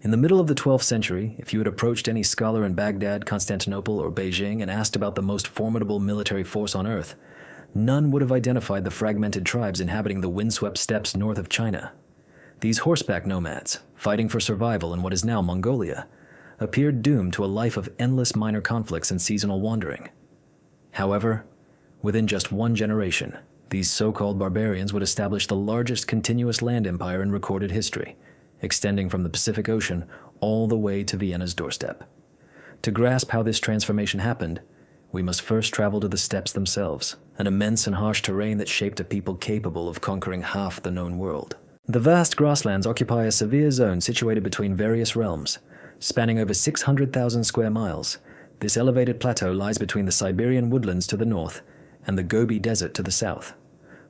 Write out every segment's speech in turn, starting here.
In the middle of the 12th century, if you had approached any scholar in Baghdad, Constantinople, or Beijing and asked about the most formidable military force on Earth, none would have identified the fragmented tribes inhabiting the windswept steppes north of China. These horseback nomads, fighting for survival in what is now Mongolia, appeared doomed to a life of endless minor conflicts and seasonal wandering. However, within just one generation, these so-called barbarians would establish the largest continuous land empire in recorded history, extending from the Pacific Ocean all the way to Vienna's doorstep. To grasp how this transformation happened, we must first travel to the steppes themselves, an immense and harsh terrain that shaped a people capable of conquering half the known world. The vast grasslands occupy a severe zone situated between various realms. Spanning over 600,000 square miles, this elevated plateau lies between the Siberian woodlands to the north and the Gobi Desert to the south.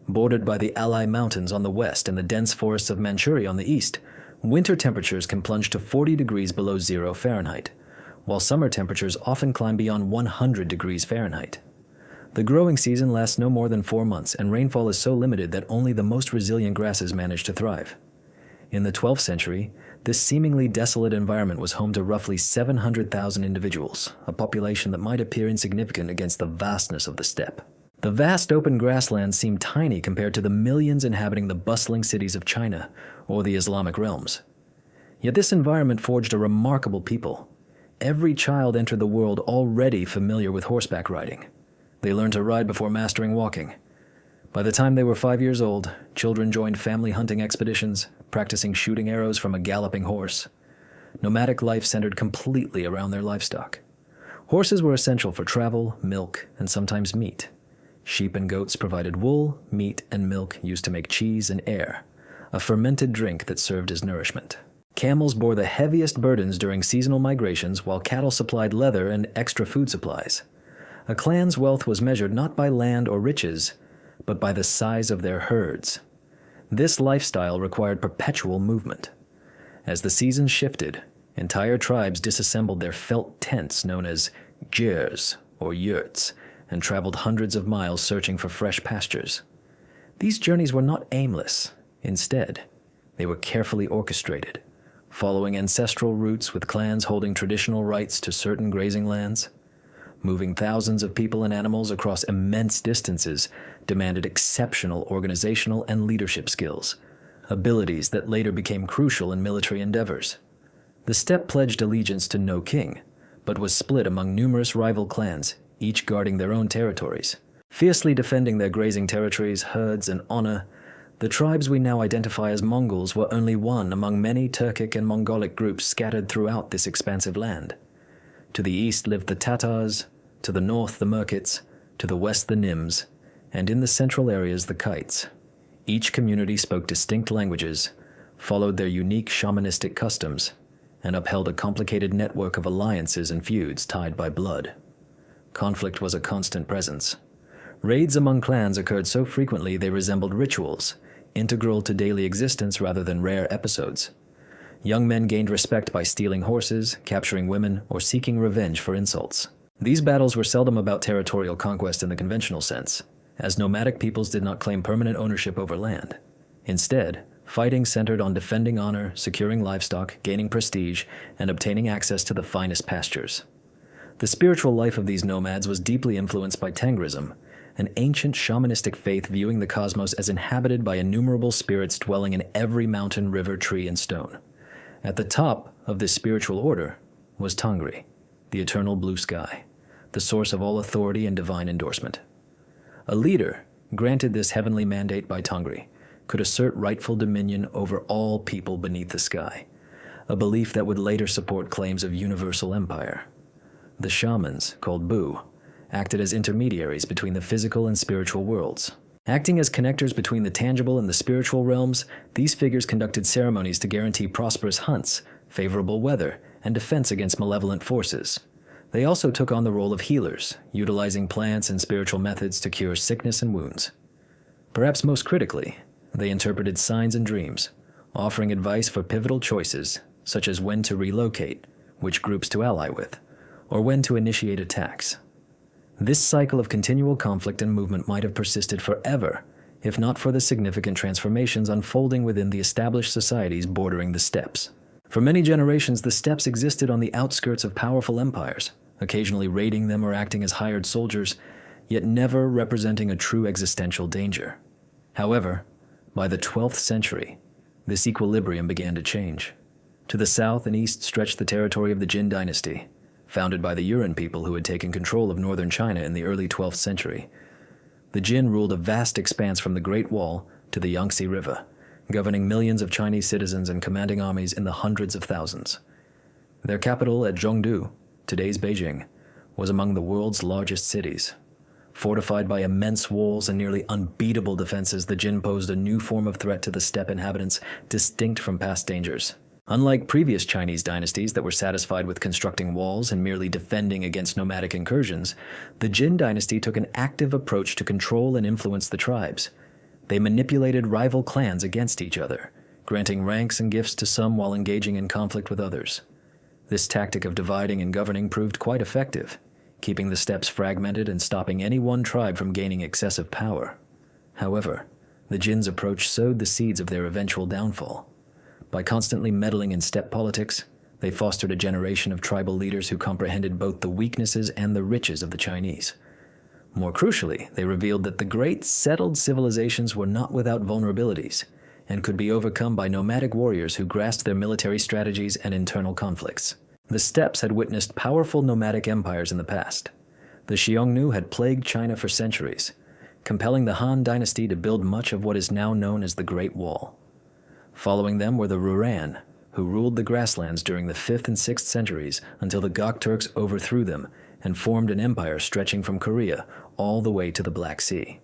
Bordered by the Alai Mountains on the west and the dense forests of Manchuria on the east, winter temperatures can plunge to 40 degrees below 0 Fahrenheit, while summer temperatures often climb beyond 100 degrees Fahrenheit. The growing season lasts no more than 4 months, and rainfall is so limited that only the most resilient grasses manage to thrive. In the 12th century, this seemingly desolate environment was home to roughly 700,000 individuals, a population that might appear insignificant against the vastness of the steppe. The vast open grasslands seem tiny compared to the millions inhabiting the bustling cities of China or the Islamic realms. Yet this environment forged a remarkable people. Every child entered the world already familiar with horseback riding. They learned to ride before mastering walking. By the time they were 5 years old, children joined family hunting expeditions, practicing shooting arrows from a galloping horse. Nomadic life centered completely around their livestock. Horses were essential for travel, milk, and sometimes meat. Sheep and goats provided wool, meat, and milk used to make cheese and air, a fermented drink that served as nourishment. Camels bore the heaviest burdens during seasonal migrations, while cattle supplied leather and extra food supplies. A clan's wealth was measured not by land or riches, but by the size of their herds. This lifestyle required perpetual movement. As the seasons shifted, entire tribes disassembled their felt tents known as gyrs or yurts and traveled hundreds of miles searching for fresh pastures. These journeys were not aimless. Instead, they were carefully orchestrated, following ancestral routes with clans holding traditional rights to certain grazing lands. Moving thousands of people and animals across immense distances demanded exceptional organizational and leadership skills, abilities that later became crucial in military endeavors. The steppe pledged allegiance to no king, but was split among numerous rival clans, each guarding their own territories. Fiercely defending their grazing territories, herds, and honor, the tribes we now identify as Mongols were only one among many Turkic and Mongolic groups scattered throughout this expansive land. To the east lived the Tatars, to the north the Merkits, to the west the Nims, and in the central areas the Kites. Each community spoke distinct languages, followed their unique shamanistic customs, and upheld a complicated network of alliances and feuds tied by blood. Conflict was a constant presence. Raids among clans occurred so frequently they resembled rituals, integral to daily existence rather than rare episodes. Young men gained respect by stealing horses, capturing women, or seeking revenge for insults. These battles were seldom about territorial conquest in the conventional sense, as nomadic peoples did not claim permanent ownership over land. Instead, fighting centered on defending honor, securing livestock, gaining prestige, and obtaining access to the finest pastures. The spiritual life of these nomads was deeply influenced by Tengrism, an ancient shamanistic faith viewing the cosmos as inhabited by innumerable spirits dwelling in every mountain, river, tree, and stone. At the top of this spiritual order was Tengri, the eternal blue sky, the source of all authority and divine endorsement. A leader, granted this heavenly mandate by Tengri, could assert rightful dominion over all people beneath the sky, a belief that would later support claims of universal empire. The shamans, called Bu, acted as intermediaries between the physical and spiritual worlds. Acting as connectors between the tangible and the spiritual realms, these figures conducted ceremonies to guarantee prosperous hunts, favorable weather, and defense against malevolent forces. They also took on the role of healers, utilizing plants and spiritual methods to cure sickness and wounds. Perhaps most critically, they interpreted signs and dreams, offering advice for pivotal choices, such as when to relocate, which groups to ally with, or when to initiate attacks. This cycle of continual conflict and movement might have persisted forever, if not for the significant transformations unfolding within the established societies bordering the steppes. For many generations, the steppes existed on the outskirts of powerful empires, occasionally raiding them or acting as hired soldiers, yet never representing a true existential danger. However, by the 12th century, this equilibrium began to change. To the south and east stretched the territory of the Jin dynasty, founded by the Yuan people who had taken control of northern China in the early 12th century. The Jin ruled a vast expanse from the Great Wall to the Yangtze River, governing millions of Chinese citizens and commanding armies in the hundreds of thousands. Their capital at Zhongdu, today's Beijing, was among the world's largest cities. Fortified by immense walls and nearly unbeatable defenses, the Jin posed a new form of threat to the steppe inhabitants, distinct from past dangers. Unlike previous Chinese dynasties that were satisfied with constructing walls and merely defending against nomadic incursions, the Jin dynasty took an active approach to control and influence the tribes. They manipulated rival clans against each other, granting ranks and gifts to some while engaging in conflict with others. This tactic of dividing and governing proved quite effective, keeping the steppes fragmented and stopping any one tribe from gaining excessive power. However, the Jin's approach sowed the seeds of their eventual downfall. By constantly meddling in steppe politics, they fostered a generation of tribal leaders who comprehended both the weaknesses and the riches of the Chinese. More crucially, they revealed that the great settled civilizations were not without vulnerabilities and could be overcome by nomadic warriors who grasped their military strategies and internal conflicts. The steppes had witnessed powerful nomadic empires in the past. The Xiongnu had plagued China for centuries, compelling the Han dynasty to build much of what is now known as the Great Wall. Following them were the Ruran, who ruled the grasslands during the 5th and 6th centuries until the Gok Turks overthrew them and formed an empire stretching from Korea all the way to the Black Sea.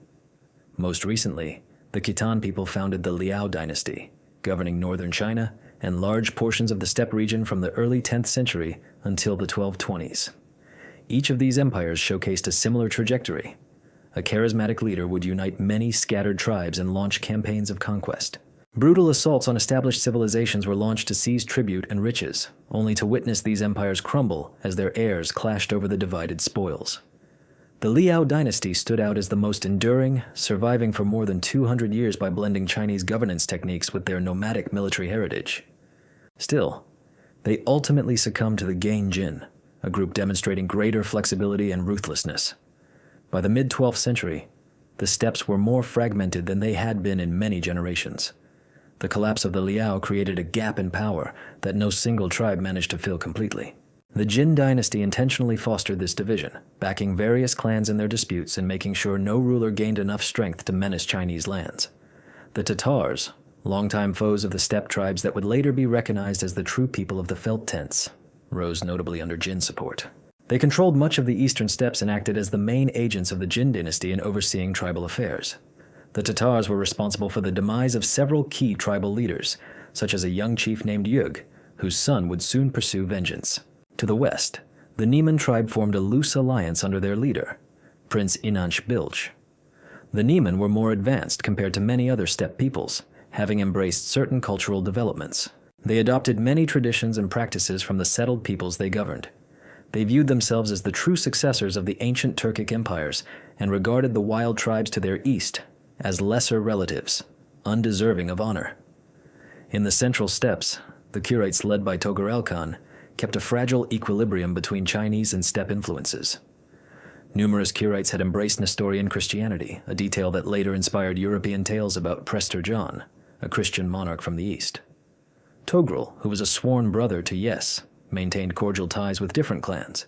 Most recently, the Khitan people founded the Liao dynasty, governing northern China and large portions of the steppe region from the early 10th century until the 1220s. Each of these empires showcased a similar trajectory. A charismatic leader would unite many scattered tribes and launch campaigns of conquest. Brutal assaults on established civilizations were launched to seize tribute and riches, only to witness these empires crumble as their heirs clashed over the divided spoils. The Liao dynasty stood out as the most enduring, surviving for more than 200 years by blending Chinese governance techniques with their nomadic military heritage. Still, they ultimately succumbed to the Gain Jin, a group demonstrating greater flexibility and ruthlessness. By the mid-12th century, the steppes were more fragmented than they had been in many generations. The collapse of the Liao created a gap in power that no single tribe managed to fill completely. The Jin dynasty intentionally fostered this division, backing various clans in their disputes and making sure no ruler gained enough strength to menace Chinese lands. The Tatars, longtime foes of the steppe tribes that would later be recognized as the true people of the felt tents, rose notably under Jin support. They controlled much of the eastern steppes and acted as the main agents of the Jin dynasty in overseeing tribal affairs. The Tatars were responsible for the demise of several key tribal leaders, such as a young chief named Yug, whose son would soon pursue vengeance. To the west, the Neman tribe formed a loose alliance under their leader, Prince Inanch Bilge. The Neman were more advanced compared to many other steppe peoples, having embraced certain cultural developments. They adopted many traditions and practices from the settled peoples they governed. They viewed themselves as the true successors of the ancient Turkic empires and regarded the wild tribes to their east as lesser relatives, undeserving of honor. In the central steppes, the Curites led by Togarel Khan kept a fragile equilibrium between Chinese and steppe influences. Numerous Curites had embraced Nestorian Christianity, a detail that later inspired European tales about Prester John, a Christian monarch from the east. Togrul, who was a sworn brother to Yes, maintained cordial ties with different clans,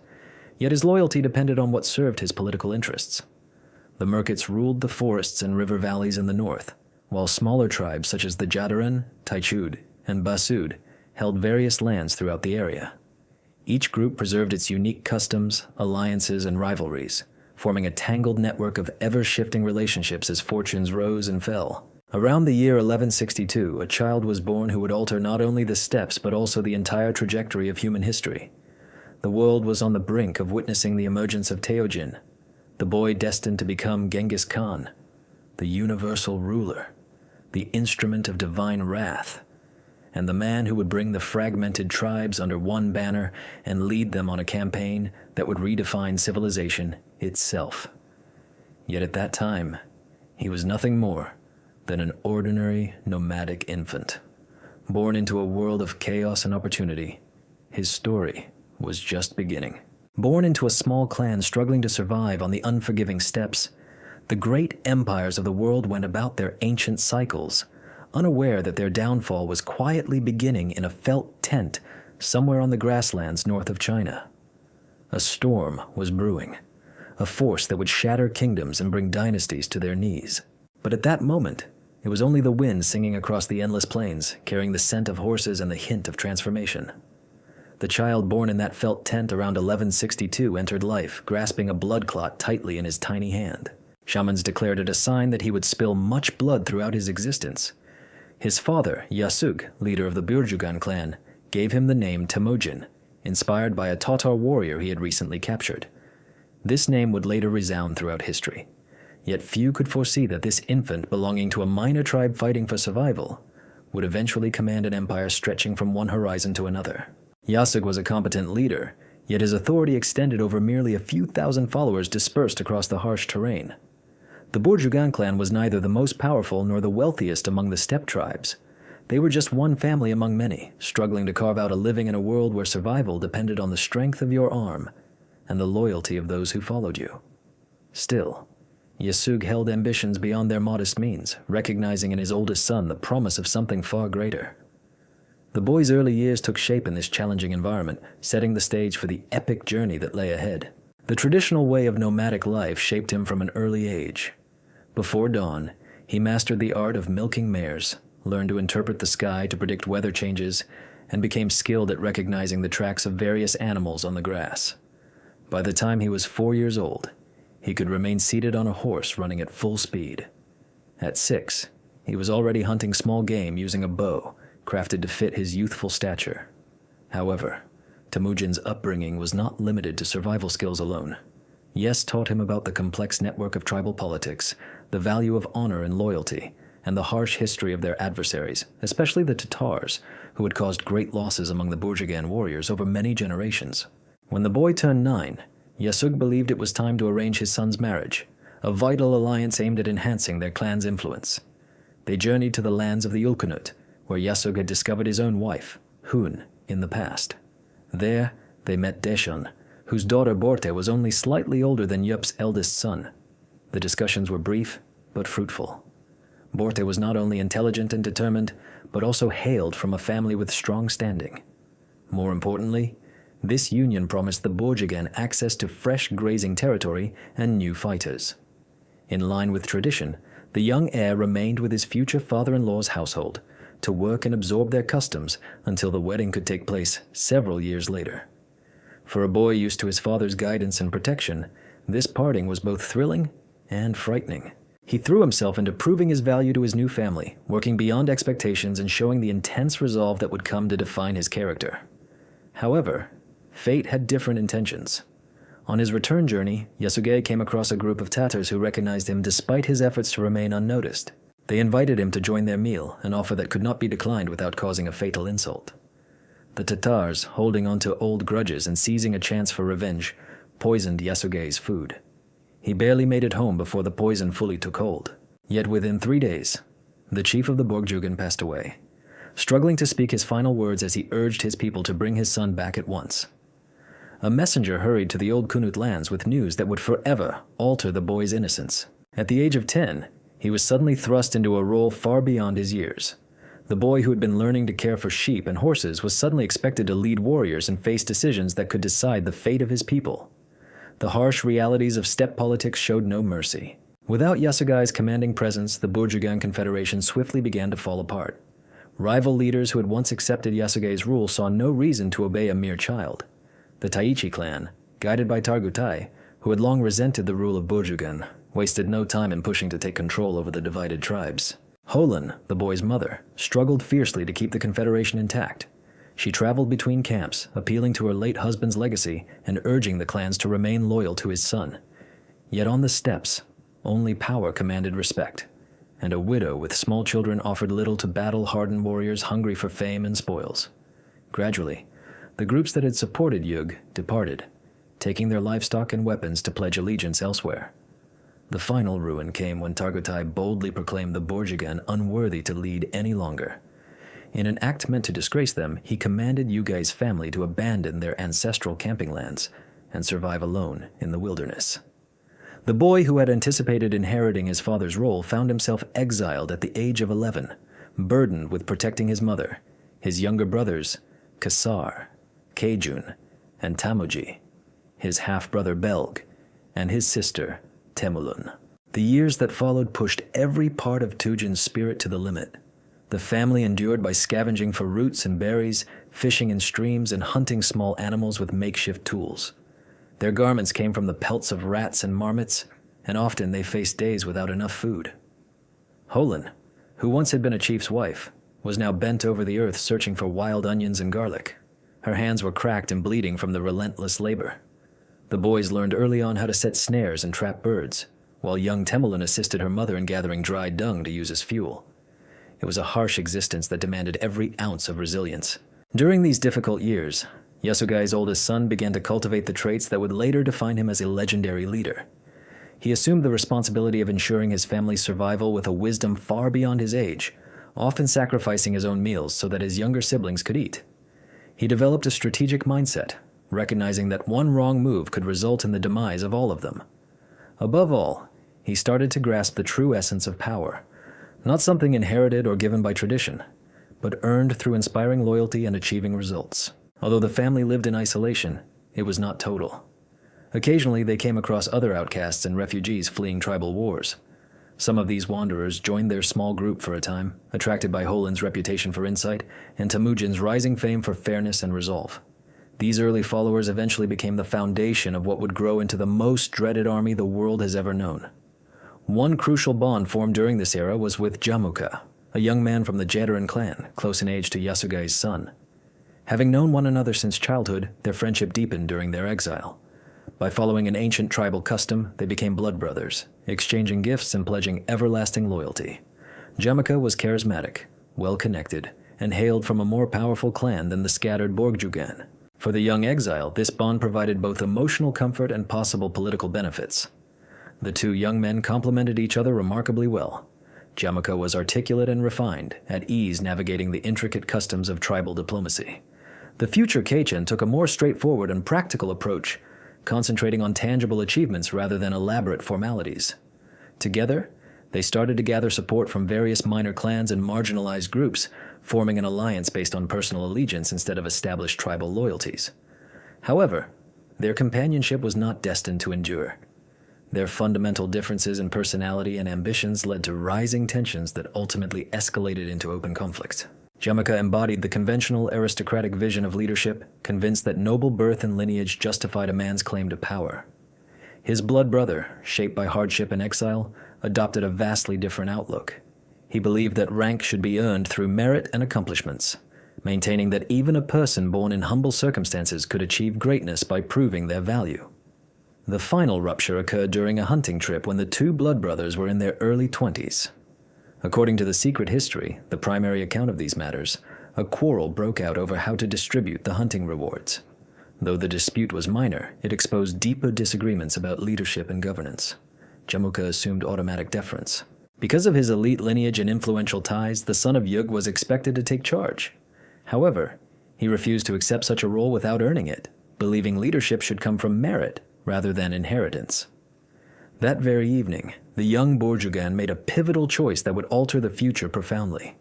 yet his loyalty depended on what served his political interests. The Merkits ruled the forests and river valleys in the north, while smaller tribes such as the Jadaran, Taichud, and Basud held various lands throughout the area. Each group preserved its unique customs, alliances, and rivalries, forming a tangled network of ever-shifting relationships as fortunes rose and fell. Around the year 1162, a child was born who would alter not only the steppes but also the entire trajectory of human history. The world was on the brink of witnessing the emergence of Teojin, the boy destined to become Genghis Khan, the universal ruler, the instrument of divine wrath, and the man who would bring the fragmented tribes under one banner and lead them on a campaign that would redefine civilization itself. Yet at that time, he was nothing more than an ordinary nomadic infant. Born into a world of chaos and opportunity, his story was just beginning. Born into a small clan struggling to survive on the unforgiving steppes, the great empires of the world went about their ancient cycles, unaware that their downfall was quietly beginning in a felt tent somewhere on the grasslands north of China. A storm was brewing, a force that would shatter kingdoms and bring dynasties to their knees. But at that moment, it was only the wind singing across the endless plains, carrying the scent of horses and the hint of transformation. The child born in that felt tent around 1162 entered life, grasping a blood clot tightly in his tiny hand. Shamans declared it a sign that he would spill much blood throughout his existence. His father, Yasug, leader of the Burjugan clan, gave him the name Temujin, inspired by a Tatar warrior he had recently captured. This name would later resound throughout history. Yet few could foresee that this infant belonging to a minor tribe fighting for survival would eventually command an empire stretching from one horizon to another. Yasug was a competent leader, yet his authority extended over merely a few thousand followers dispersed across the harsh terrain. The Burjugan clan was neither the most powerful nor the wealthiest among the steppe tribes. They were just one family among many, struggling to carve out a living in a world where survival depended on the strength of your arm and the loyalty of those who followed you. Still, Yasug held ambitions beyond their modest means, recognizing in his oldest son the promise of something far greater. The boy's early years took shape in this challenging environment, setting the stage for the epic journey that lay ahead. The traditional way of nomadic life shaped him from an early age. Before dawn, he mastered the art of milking mares, learned to interpret the sky to predict weather changes, and became skilled at recognizing the tracks of various animals on the grass. By the time he was 4 years old, he could remain seated on a horse running at full speed. At 6, he was already hunting small game using a bow, crafted to fit his youthful stature. However, Temujin's upbringing was not limited to survival skills alone. Yes taught him about the complex network of tribal politics, the value of honor and loyalty, and the harsh history of their adversaries, especially the Tatars, who had caused great losses among the Burjugan warriors over many generations. When the boy turned 9, Yasug believed it was time to arrange his son's marriage, a vital alliance aimed at enhancing their clan's influence. They journeyed to the lands of the Ulkunut, where Yasug had discovered his own wife, Hun, in the past. There, they met Deshon, whose daughter Borte was only slightly older than Yup's eldest son. The discussions were brief, but fruitful. Borte was not only intelligent and determined, but also hailed from a family with strong standing. More importantly, this union promised the Burjugan access to fresh grazing territory and new fighters. In line with tradition, the young heir remained with his future father-in-law's household to work and absorb their customs until the wedding could take place several years later. For a boy used to his father's guidance and protection, this parting was both thrilling and frightening. He threw himself into proving his value to his new family, working beyond expectations and showing the intense resolve that would come to define his character. However, fate had different intentions. On his return journey, Yasuge came across a group of Tatars who recognized him despite his efforts to remain unnoticed. They invited him to join their meal, an offer that could not be declined without causing a fatal insult. The Tatars, holding on to old grudges and seizing a chance for revenge, poisoned Yasuge's food. He barely made it home before the poison fully took hold. Yet within 3 days, the chief of the Burjugan passed away, struggling to speak his final words as he urged his people to bring his son back at once. A messenger hurried to the old Kunut lands with news that would forever alter the boy's innocence. At the age of 10, he was suddenly thrust into a role far beyond his years. The boy who had been learning to care for sheep and horses was suddenly expected to lead warriors and face decisions that could decide the fate of his people. The harsh realities of steppe politics showed no mercy. Without Yasugai's commanding presence, the Burjugan Confederation swiftly began to fall apart. Rival leaders who had once accepted Yasugai's rule saw no reason to obey a mere child. The Taichi clan, guided by Targutai, who had long resented the rule of Burjugan, wasted no time in pushing to take control over the divided tribes. Holan, the boy's mother, struggled fiercely to keep the Confederation intact. She traveled between camps, appealing to her late husband's legacy and urging the clans to remain loyal to his son. Yet on the steppes, only power commanded respect, and a widow with small children offered little to battle-hardened warriors hungry for fame and spoils. Gradually, the groups that had supported Yug departed, taking their livestock and weapons to pledge allegiance elsewhere. The final ruin came when Targutai boldly proclaimed the Burjugan unworthy to lead any longer. In an act meant to disgrace them, he commanded Yugai's family to abandon their ancestral camping lands and survive alone in the wilderness. The boy who had anticipated inheriting his father's role found himself exiled at the age of 11, burdened with protecting his mother, his younger brothers, Kasar, Kejun, and Tamuji, his half-brother Belg, and his sister, Temulun. The years that followed pushed every part of Tujin's spirit to the limit. The family endured by scavenging for roots and berries, fishing in streams, and hunting small animals with makeshift tools. Their garments came from the pelts of rats and marmots, and often they faced days without enough food. Holin, who once had been a chief's wife, was now bent over the earth searching for wild onions and garlic. Her hands were cracked and bleeding from the relentless labor. The boys learned early on how to set snares and trap birds, while young Temulin assisted her mother in gathering dry dung to use as fuel. It was a harsh existence that demanded every ounce of resilience. During these difficult years, Yasugai's oldest son began to cultivate the traits that would later define him as a legendary leader. He assumed the responsibility of ensuring his family's survival with a wisdom far beyond his age, often sacrificing his own meals so that his younger siblings could eat. He developed a strategic mindset, recognizing that one wrong move could result in the demise of all of them. Above all, he started to grasp the true essence of power, not something inherited or given by tradition, but earned through inspiring loyalty and achieving results. Although the family lived in isolation, it was not total. Occasionally, they came across other outcasts and refugees fleeing tribal wars. Some of these wanderers joined their small group for a time, attracted by Holin's reputation for insight and Temujin's rising fame for fairness and resolve. These early followers eventually became the foundation of what would grow into the most dreaded army the world has ever known. One crucial bond formed during this era was with Jamuka, a young man from the Jadaran clan, close in age to Yasugai's son. Having known one another since childhood, their friendship deepened during their exile. By following an ancient tribal custom, they became blood brothers, exchanging gifts and pledging everlasting loyalty. Jamuka was charismatic, well-connected, and hailed from a more powerful clan than the scattered Borgjugan. For the young exile, this bond provided both emotional comfort and possible political benefits. The two young men complemented each other remarkably well. Jamuka was articulate and refined, at ease navigating the intricate customs of tribal diplomacy. The future Keichen took a more straightforward and practical approach, concentrating on tangible achievements rather than elaborate formalities. Together, they started to gather support from various minor clans and marginalized groups, forming an alliance based on personal allegiance instead of established tribal loyalties. However, their companionship was not destined to endure. Their fundamental differences in personality and ambitions led to rising tensions that ultimately escalated into open conflict. Jamuka embodied the conventional aristocratic vision of leadership, convinced that noble birth and lineage justified a man's claim to power. His blood brother, shaped by hardship and exile, adopted a vastly different outlook. He believed that rank should be earned through merit and accomplishments, maintaining that even a person born in humble circumstances could achieve greatness by proving their value. The final rupture occurred during a hunting trip when the two blood brothers were in their early 20s. According to the secret history, the primary account of these matters, a quarrel broke out over how to distribute the hunting rewards. Though the dispute was minor, it exposed deeper disagreements about leadership and governance. Jamuka assumed automatic deference. Because of his elite lineage and influential ties, the son of Yug was expected to take charge. However, he refused to accept such a role without earning it, believing leadership should come from merit rather than inheritance. That very evening, the young Borjugan made a pivotal choice that would alter the future profoundly.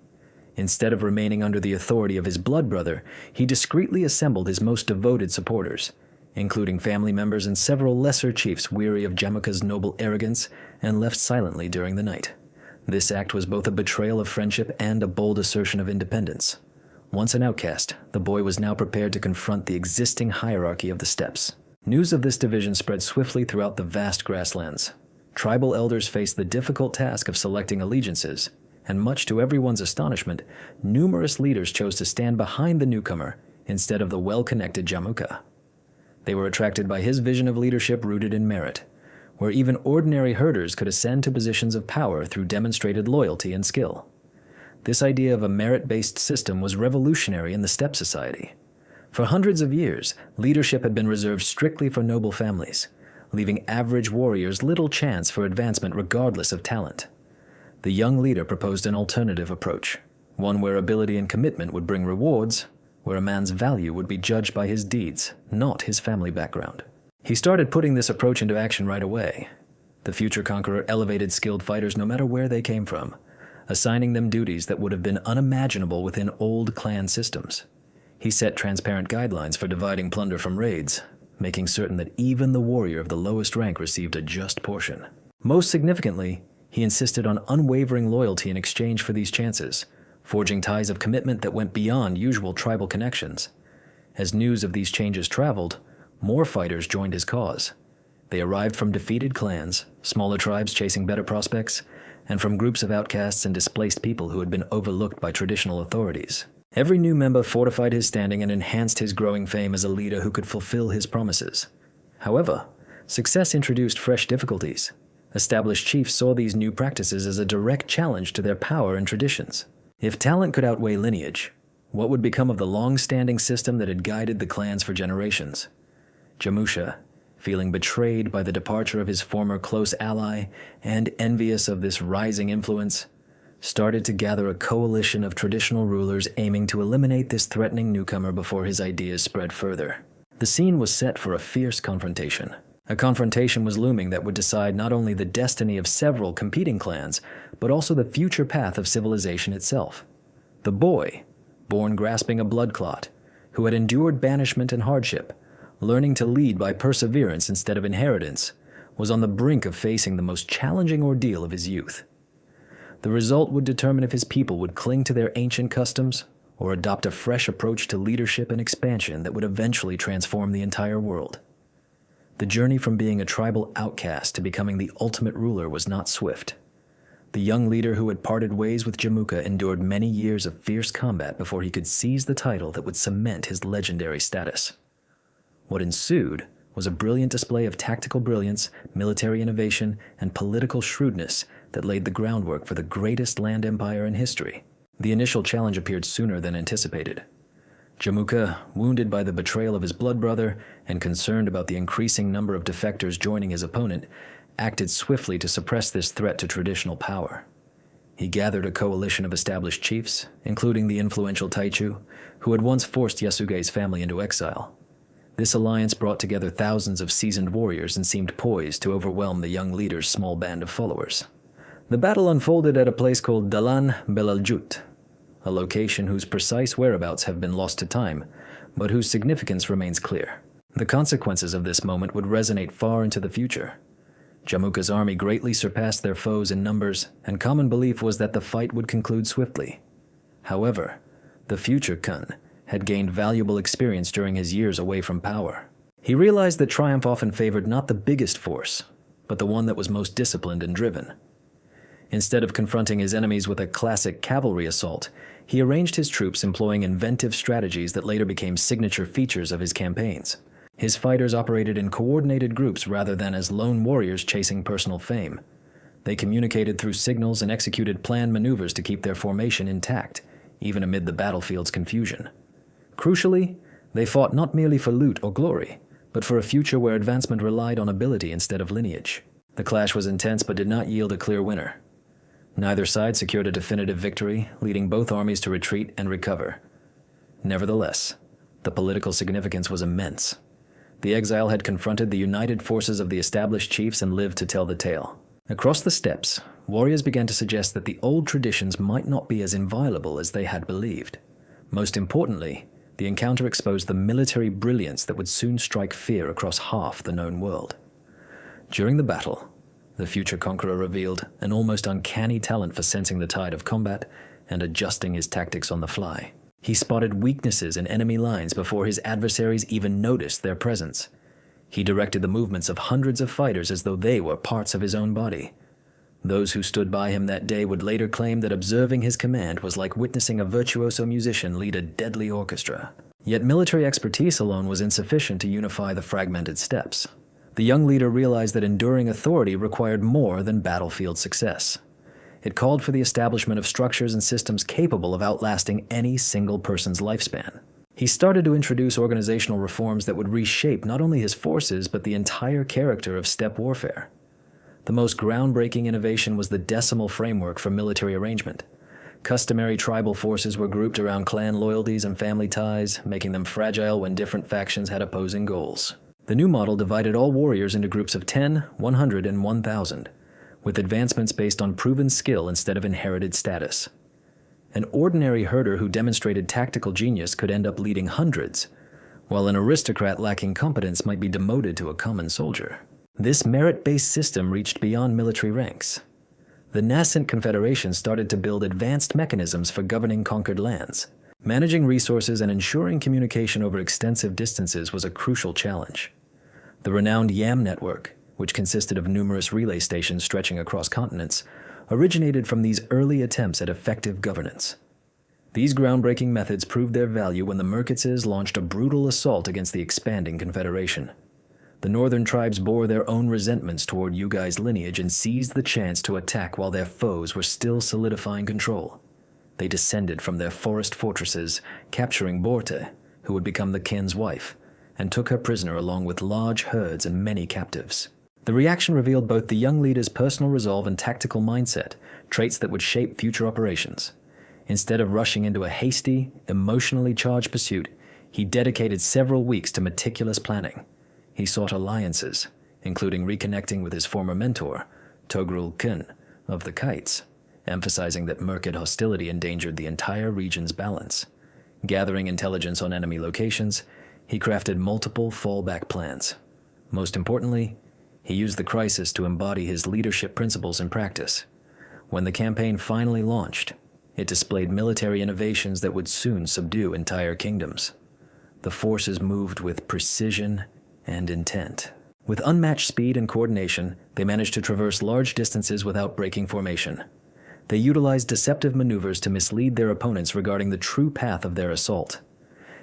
Instead of remaining under the authority of his blood brother, he discreetly assembled his most devoted supporters, including family members and several lesser chiefs weary of Jamuka's noble arrogance, and left silently during the night. This act was both a betrayal of friendship and a bold assertion of independence. Once an outcast, the boy was now prepared to confront the existing hierarchy of the steppes. News of this division spread swiftly throughout the vast grasslands. Tribal elders faced the difficult task of selecting allegiances, and much to everyone's astonishment, numerous leaders chose to stand behind the newcomer instead of the well-connected Jamuka. They were attracted by his vision of leadership rooted in merit, where even ordinary herders could ascend to positions of power through demonstrated loyalty and skill. This idea of a merit-based system was revolutionary in the steppe society. For hundreds of years, leadership had been reserved strictly for noble families, leaving average warriors little chance for advancement regardless of talent. The young leader proposed an alternative approach, one where ability and commitment would bring rewards, where a man's value would be judged by his deeds, not his family background. He started putting this approach into action right away. The future conqueror elevated skilled fighters no matter where they came from, assigning them duties that would have been unimaginable within old clan systems. He set transparent guidelines for dividing plunder from raids, making certain that even the warrior of the lowest rank received a just portion. Most significantly, he insisted on unwavering loyalty in exchange for these chances, forging ties of commitment that went beyond usual tribal connections. As news of these changes traveled, more fighters joined his cause. They arrived from defeated clans, smaller tribes chasing better prospects, and from groups of outcasts and displaced people who had been overlooked by traditional authorities. Every new member fortified his standing and enhanced his growing fame as a leader who could fulfill his promises. However, success introduced fresh difficulties. Established chiefs saw these new practices as a direct challenge to their power and traditions. If talent could outweigh lineage, what would become of the long-standing system that had guided the clans for generations? Jamusha, feeling betrayed by the departure of his former close ally and envious of this rising influence, started to gather a coalition of traditional rulers aiming to eliminate this threatening newcomer before his ideas spread further. The scene was set for a fierce confrontation. A confrontation was looming that would decide not only the destiny of several competing clans, but also the future path of civilization itself. The boy, born grasping a blood clot, who had endured banishment and hardship, learning to lead by perseverance instead of inheritance, was on the brink of facing the most challenging ordeal of his youth. The result would determine if his people would cling to their ancient customs or adopt a fresh approach to leadership and expansion that would eventually transform the entire world. The journey from being a tribal outcast to becoming the ultimate ruler was not swift. The young leader who had parted ways with Jamuka endured many years of fierce combat before he could seize the title that would cement his legendary status. What ensued was a brilliant display of tactical brilliance, military innovation, and political shrewdness that laid the groundwork for the greatest land empire in history. The initial challenge appeared sooner than anticipated. Jamuka, wounded by the betrayal of his blood brother and concerned about the increasing number of defectors joining his opponent, acted swiftly to suppress this threat to traditional power. He gathered a coalition of established chiefs, including the influential Taichu, who had once forced Yasuge's family into exile. This alliance brought together thousands of seasoned warriors and seemed poised to overwhelm the young leader's small band of followers. The battle unfolded at a place called Dalan Belaljut, a location whose precise whereabouts have been lost to time, but whose significance remains clear. The consequences of this moment would resonate far into the future. Jamuka's army greatly surpassed their foes in numbers, and common belief was that the fight would conclude swiftly. However, the future Kun had gained valuable experience during his years away from power. He realized that triumph often favored not the biggest force, but the one that was most disciplined and driven. Instead of confronting his enemies with a classic cavalry assault, he arranged his troops employing inventive strategies that later became signature features of his campaigns. His fighters operated in coordinated groups rather than as lone warriors chasing personal fame. They communicated through signals and executed planned maneuvers to keep their formation intact, even amid the battlefield's confusion. Crucially, they fought not merely for loot or glory, but for a future where advancement relied on ability instead of lineage. The clash was intense but did not yield a clear winner. Neither side secured a definitive victory, leading both armies to retreat and recover. Nevertheless, the political significance was immense. The exile had confronted the united forces of the established chiefs and lived to tell the tale. Across the steppes, warriors began to suggest that the old traditions might not be as inviolable as they had believed. Most importantly, the encounter exposed the military brilliance that would soon strike fear across half the known world. During the battle, the future conqueror revealed an almost uncanny talent for sensing the tide of combat and adjusting his tactics on the fly. He spotted weaknesses in enemy lines before his adversaries even noticed their presence. He directed the movements of hundreds of fighters as though they were parts of his own body. Those who stood by him that day would later claim that observing his command was like witnessing a virtuoso musician lead a deadly orchestra. Yet military expertise alone was insufficient to unify the fragmented steppes. The young leader realized that enduring authority required more than battlefield success. It called for the establishment of structures and systems capable of outlasting any single person's lifespan. He started to introduce organizational reforms that would reshape not only his forces but the entire character of steppe warfare. The most groundbreaking innovation was the decimal framework for military arrangement. Customary tribal forces were grouped around clan loyalties and family ties, making them fragile when different factions had opposing goals. The new model divided all warriors into groups of 10, 100, and 1,000, with advancements based on proven skill instead of inherited status. An ordinary herder who demonstrated tactical genius could end up leading hundreds, while an aristocrat lacking competence might be demoted to a common soldier. This merit-based system reached beyond military ranks. The nascent confederation started to build advanced mechanisms for governing conquered lands. Managing resources and ensuring communication over extensive distances was a crucial challenge. The renowned YAM network, which consisted of numerous relay stations stretching across continents, originated from these early attempts at effective governance. These groundbreaking methods proved their value when the Merkitzes launched a brutal assault against the expanding confederation. The northern tribes bore their own resentments toward Yugai's lineage and seized the chance to attack while their foes were still solidifying control. They descended from their forest fortresses, capturing Borte, who would become the kin's wife, and took her prisoner along with large herds and many captives. The reaction revealed both the young leader's personal resolve and tactical mindset, traits that would shape future operations. Instead of rushing into a hasty, emotionally charged pursuit, he dedicated several weeks to meticulous planning. He sought alliances, including reconnecting with his former mentor, Togrul Kun, of the Kites, emphasizing that Merkid hostility endangered the entire region's balance. Gathering intelligence on enemy locations, he crafted multiple fallback plans. Most importantly, he used the crisis to embody his leadership principles in practice. When the campaign finally launched, it displayed military innovations that would soon subdue entire kingdoms. The forces moved with precision and intent. With unmatched speed and coordination, they managed to traverse large distances without breaking formation. They utilized deceptive maneuvers to mislead their opponents regarding the true path of their assault.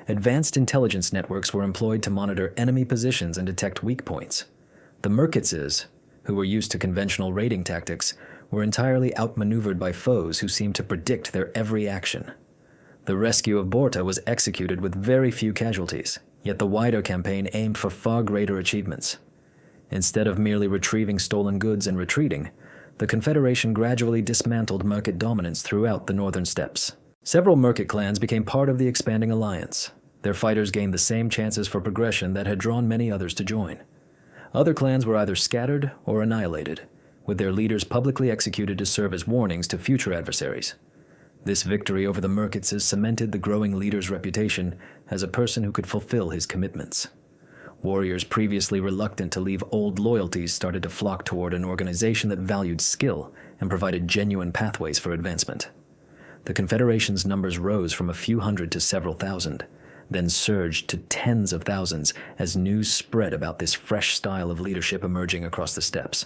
Advanced intelligence networks were employed to monitor enemy positions and detect weak points. The Merkitzes, who were used to conventional raiding tactics, were entirely outmaneuvered by foes who seemed to predict their every action. The rescue of Borta was executed with very few casualties, yet the wider campaign aimed for far greater achievements. Instead of merely retrieving stolen goods and retreating, the Confederation gradually dismantled Merkit dominance throughout the northern steppes. Several Merkit clans became part of the expanding alliance. Their fighters gained the same chances for progression that had drawn many others to join. Other clans were either scattered or annihilated, with their leaders publicly executed to serve as warnings to future adversaries. This victory over the Merkitzes cemented the growing leader's reputation as a person who could fulfill his commitments. Warriors previously reluctant to leave old loyalties started to flock toward an organization that valued skill and provided genuine pathways for advancement. The Confederation's numbers rose from a few hundred to several thousand, then surged to tens of thousands as news spread about this fresh style of leadership emerging across the steppes.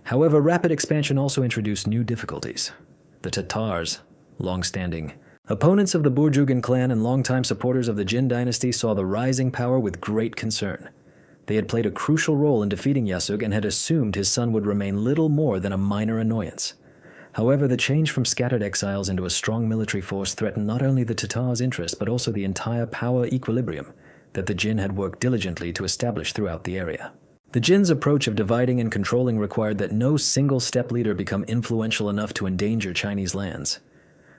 However, rapid expansion also introduced new difficulties. The Tatars, long-standing opponents of the Burjugan clan and longtime supporters of the Jin dynasty, saw the rising power with great concern. They had played a crucial role in defeating Yasug and had assumed his son would remain little more than a minor annoyance. However, the change from scattered exiles into a strong military force threatened not only the Tatars' interest but also the entire power equilibrium that the Jin had worked diligently to establish throughout the area. The Jin's approach of dividing and controlling required that no single steppe leader become influential enough to endanger Chinese lands.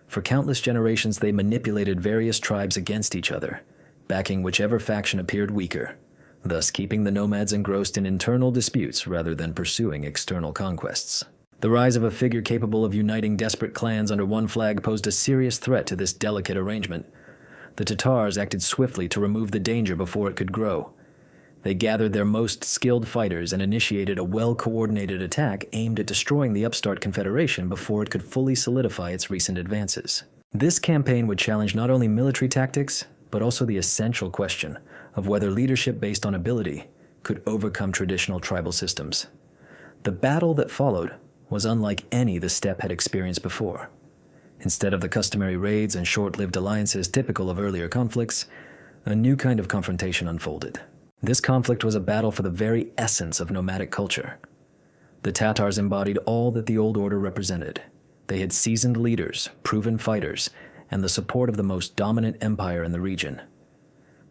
For countless generations, they manipulated various tribes against each other, backing whichever faction appeared weaker, thus keeping the nomads engrossed in internal disputes rather than pursuing external conquests. The rise of a figure capable of uniting desperate clans under one flag posed a serious threat to this delicate arrangement. The Tatars acted swiftly to remove the danger before it could grow. They gathered their most skilled fighters and initiated a well-coordinated attack aimed at destroying the upstart confederation before it could fully solidify its recent advances. This campaign would challenge not only military tactics, but also the essential question of whether leadership based on ability could overcome traditional tribal systems. The battle that followed was unlike any the steppe had experienced before. Instead of the customary raids and short-lived alliances typical of earlier conflicts, a new kind of confrontation unfolded. This conflict was a battle for the very essence of nomadic culture. The Tatars embodied all that the old order represented. They had seasoned leaders, proven fighters, and the support of the most dominant empire in the region.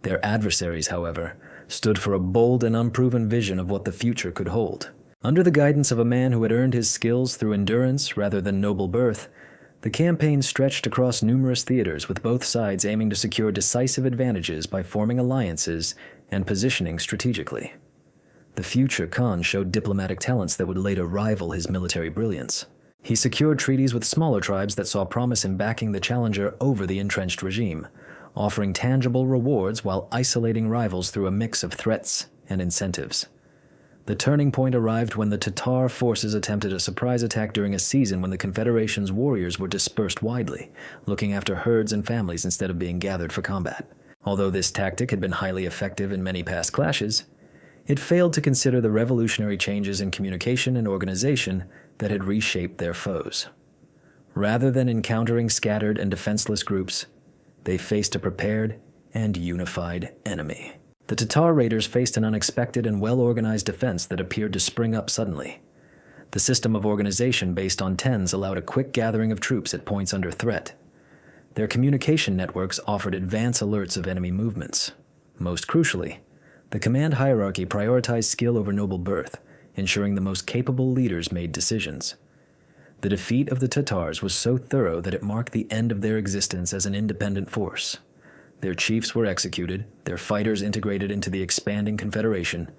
Their adversaries, however, stood for a bold and unproven vision of what the future could hold. Under the guidance of a man who had earned his skills through endurance rather than noble birth, The campaign stretched across numerous theaters, with both sides aiming to secure decisive advantages by forming alliances and positioning strategically. The future Khan showed diplomatic talents that would later rival his military brilliance. He secured treaties with smaller tribes that saw promise in backing the challenger over the entrenched regime, offering tangible rewards while isolating rivals through a mix of threats and incentives. The turning point arrived when the Tatar forces attempted a surprise attack during a season when the Confederation's warriors were dispersed widely, looking after herds and families instead of being gathered for combat. Although this tactic had been highly effective in many past clashes, it failed to consider the revolutionary changes in communication and organization that had reshaped their foes. Rather than encountering scattered and defenseless groups, they faced a prepared and unified enemy. The Tatar raiders faced an unexpected and well-organized defense that appeared to spring up suddenly. The system of organization based on tens allowed a quick gathering of troops at points under threat. Their communication networks offered advance alerts of enemy movements. Most crucially, the command hierarchy prioritized skill over noble birth, ensuring the most capable leaders made decisions. The defeat of the Tatars was so thorough that it marked the end of their existence as an independent force. Their chiefs were executed, their fighters integrated into the expanding confederation,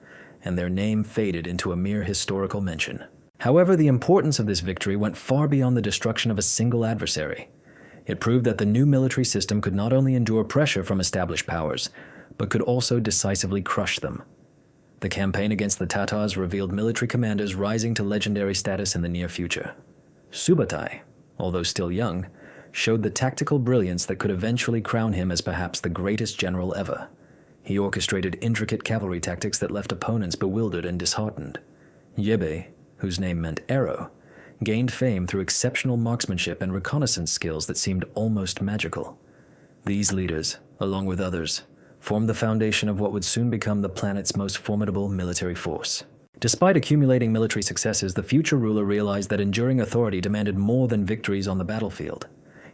and their name faded into a mere historical mention. However, the importance of this victory went far beyond the destruction of a single adversary. It proved that the new military system could not only endure pressure from established powers, but could also decisively crush them. The campaign against the Tatars revealed military commanders rising to legendary status in the near future. Subutai, although still young, showed the tactical brilliance that could eventually crown him as perhaps the greatest general ever. He orchestrated intricate cavalry tactics that left opponents bewildered and disheartened. Yebe, whose name meant arrow, gained fame through exceptional marksmanship and reconnaissance skills that seemed almost magical. These leaders, along with others, formed the foundation of what would soon become the planet's most formidable military force. Despite accumulating military successes, the future ruler realized that enduring authority demanded more than victories on the battlefield.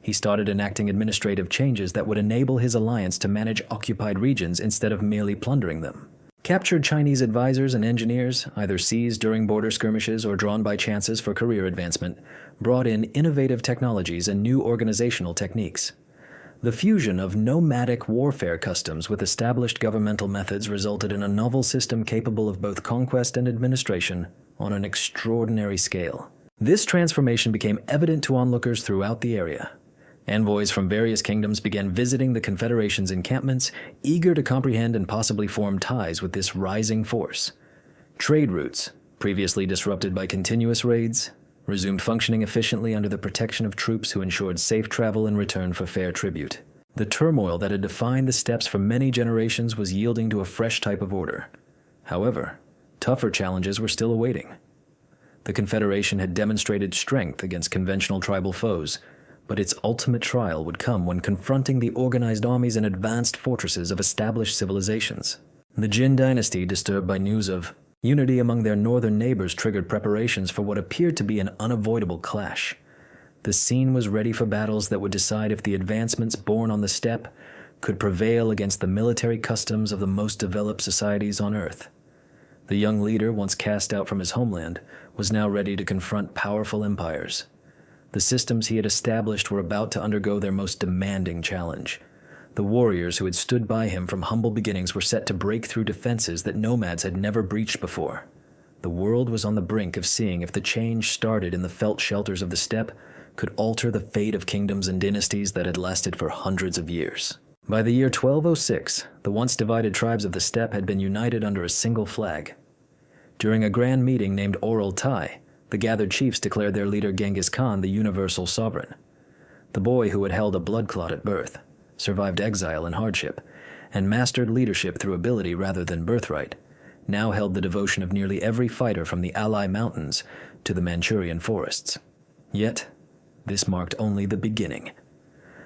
He started enacting administrative changes that would enable his alliance to manage occupied regions instead of merely plundering them. Captured Chinese advisors and engineers, either seized during border skirmishes or drawn by chances for career advancement, brought in innovative technologies and new organizational techniques. The fusion of nomadic warfare customs with established governmental methods resulted in a novel system capable of both conquest and administration on an extraordinary scale. This transformation became evident to onlookers throughout the area. Envoys from various kingdoms began visiting the Confederation's encampments, eager to comprehend and possibly form ties with this rising force. Trade routes, previously disrupted by continuous raids, resumed functioning efficiently under the protection of troops who ensured safe travel in return for fair tribute. The turmoil that had defined the steppes for many generations was yielding to a fresh type of order. However, tougher challenges were still awaiting. The Confederation had demonstrated strength against conventional tribal foes, but its ultimate trial would come when confronting the organized armies and advanced fortresses of established civilizations. The Jin dynasty, disturbed by news of unity among their northern neighbors, triggered preparations for what appeared to be an unavoidable clash. The scene was ready for battles that would decide if the advancements born on the steppe could prevail against the military customs of the most developed societies on Earth. The young leader, once cast out from his homeland, was now ready to confront powerful empires. The systems he had established were about to undergo their most demanding challenge. The warriors who had stood by him from humble beginnings were set to break through defenses that nomads had never breached before. The world was on the brink of seeing if the change started in the felt shelters of the steppe could alter the fate of kingdoms and dynasties that had lasted for hundreds of years. By the year 1206, the once divided tribes of the steppe had been united under a single flag. During a grand meeting named Oral Tai, the gathered chiefs declared their leader Genghis Khan the universal sovereign. The boy who had held a blood clot at birth, survived exile and hardship, and mastered leadership through ability rather than birthright, now held the devotion of nearly every fighter from the Alai Mountains to the Manchurian forests. Yet, this marked only the beginning.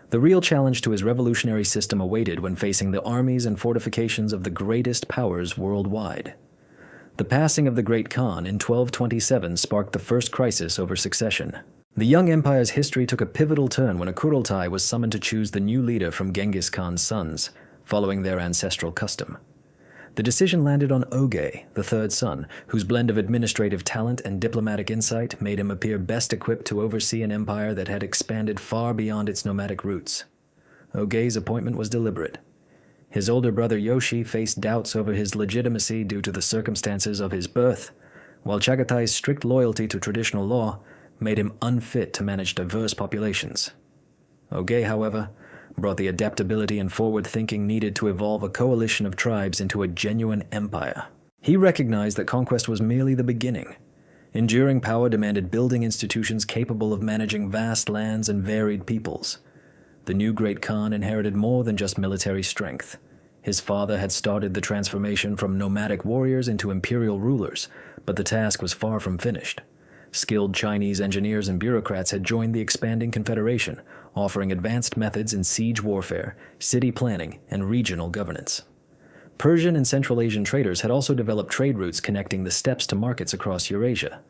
The real challenge to his revolutionary system awaited when facing the armies and fortifications of the greatest powers worldwide. The passing of the Great Khan in 1227 sparked the first crisis over succession. The young empire's history took a pivotal turn when a Kurultai was summoned to choose the new leader from Genghis Khan's sons, following their ancestral custom. The decision landed on Ogei, the third son, whose blend of administrative talent and diplomatic insight made him appear best equipped to oversee an empire that had expanded far beyond its nomadic roots. Ogei's appointment was deliberate. His older brother Yoshi faced doubts over his legitimacy due to the circumstances of his birth, while Chaghatay's strict loyalty to traditional law made him unfit to manage diverse populations. Ogei, however, brought the adaptability and forward thinking needed to evolve a coalition of tribes into a genuine empire. He recognized that conquest was merely the beginning. Enduring power demanded building institutions capable of managing vast lands and varied peoples. The new Great Khan inherited more than just military strength. His father had started the transformation from nomadic warriors into imperial rulers, but the task was far from finished. Skilled Chinese engineers and bureaucrats had joined the expanding confederation, offering advanced methods in siege warfare, city planning, and regional governance. Persian and Central Asian traders had also developed trade routes connecting the steppes to markets across Eurasia.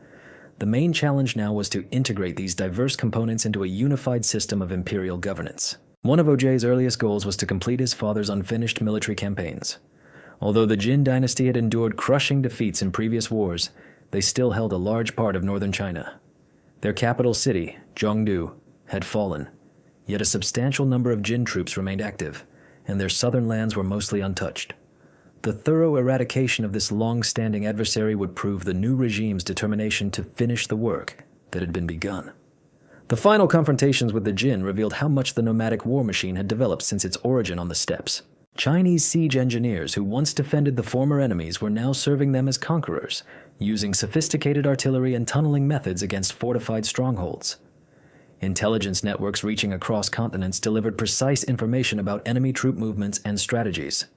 The main challenge now was to integrate these diverse components into a unified system of imperial governance. One of Ogei's earliest goals was to complete his father's unfinished military campaigns. Although the Jin dynasty had endured crushing defeats in previous wars, they still held a large part of northern China. Their capital city, Zhongdu, had fallen, yet a substantial number of Jin troops remained active, and their southern lands were mostly untouched. The thorough eradication of this long-standing adversary would prove the new regime's determination to finish the work that had been begun. The final confrontations with the Jin revealed how much the nomadic war machine had developed since its origin on the steppes. Chinese siege engineers who once defended the former enemies were now serving them as conquerors, using sophisticated artillery and tunneling methods against fortified strongholds. Intelligence networks reaching across continents delivered precise information about enemy troop movements and strategies.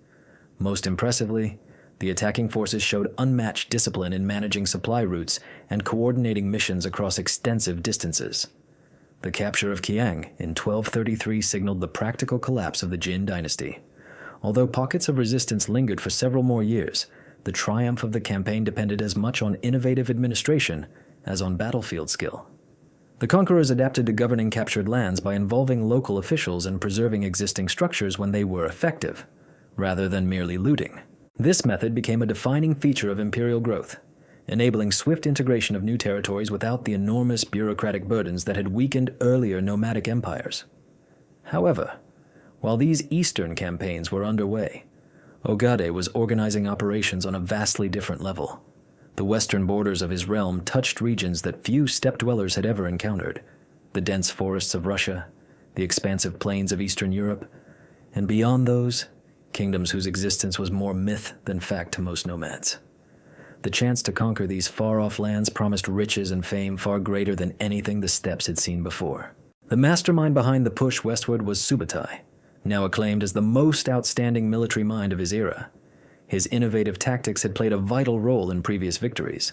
Most impressively, the attacking forces showed unmatched discipline in managing supply routes and coordinating missions across extensive distances. The capture of Qiang in 1233 signaled the practical collapse of the Jin dynasty. Although pockets of resistance lingered for several more years, the triumph of the campaign depended as much on innovative administration as on battlefield skill. The conquerors adapted to governing captured lands by involving local officials and preserving existing structures when they were effective, rather than merely looting. This method became a defining feature of imperial growth, enabling swift integration of new territories without the enormous bureaucratic burdens that had weakened earlier nomadic empires. However, while these eastern campaigns were underway, Ogade was organizing operations on a vastly different level. The western borders of his realm touched regions that few steppe dwellers had ever encountered: the dense forests of Russia, the expansive plains of Eastern Europe, and beyond those, kingdoms whose existence was more myth than fact to most nomads. The chance to conquer these far-off lands promised riches and fame far greater than anything the steppes had seen before. The mastermind behind the push westward was Subutai, now acclaimed as the most outstanding military mind of his era. His innovative tactics had played a vital role in previous victories,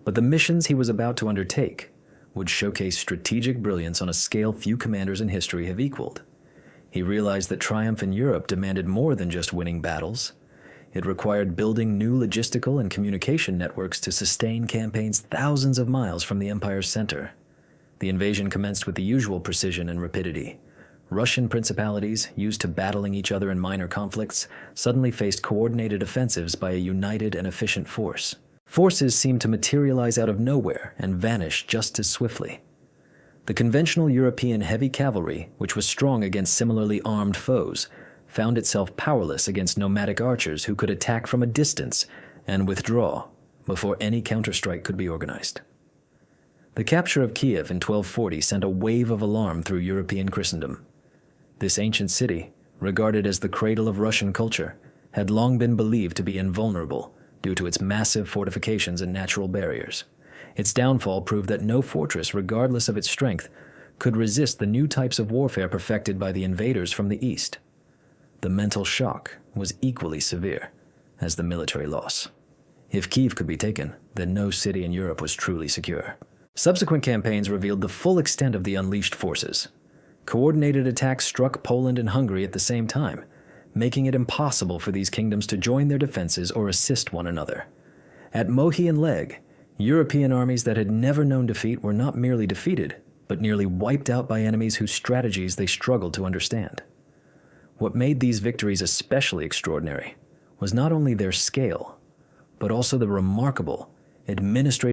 but the missions he was about to undertake would showcase strategic brilliance on a scale few commanders in history have equaled. He realized that triumph in Europe demanded more than just winning battles. It required building new logistical and communication networks to sustain campaigns thousands of miles from the empire's center. The invasion commenced with the usual precision and rapidity. Russian principalities, used to battling each other in minor conflicts, suddenly faced coordinated offensives by a united and efficient force. Forces seemed to materialize out of nowhere and vanish just as swiftly. The conventional European heavy cavalry, which was strong against similarly armed foes, found itself powerless against nomadic archers who could attack from a distance and withdraw before any counterstrike could be organized. The capture of Kiev in 1240 sent a wave of alarm through European Christendom. This ancient city, regarded as the cradle of Russian culture, had long been believed to be invulnerable due to its massive fortifications and natural barriers. Its downfall proved that no fortress, regardless of its strength, could resist the new types of warfare perfected by the invaders from the east. The mental shock was equally severe as the military loss. If Kiev could be taken, then no city in Europe was truly secure. Subsequent campaigns revealed the full extent of the unleashed forces. Coordinated attacks struck Poland and Hungary at the same time, making it impossible for these kingdoms to join their defenses or assist one another. At Mohi and Leg, European armies that had never known defeat were not merely defeated, but nearly wiped out by enemies whose strategies they struggled to understand. What made these victories especially extraordinary was not only their scale, but also the remarkable administrative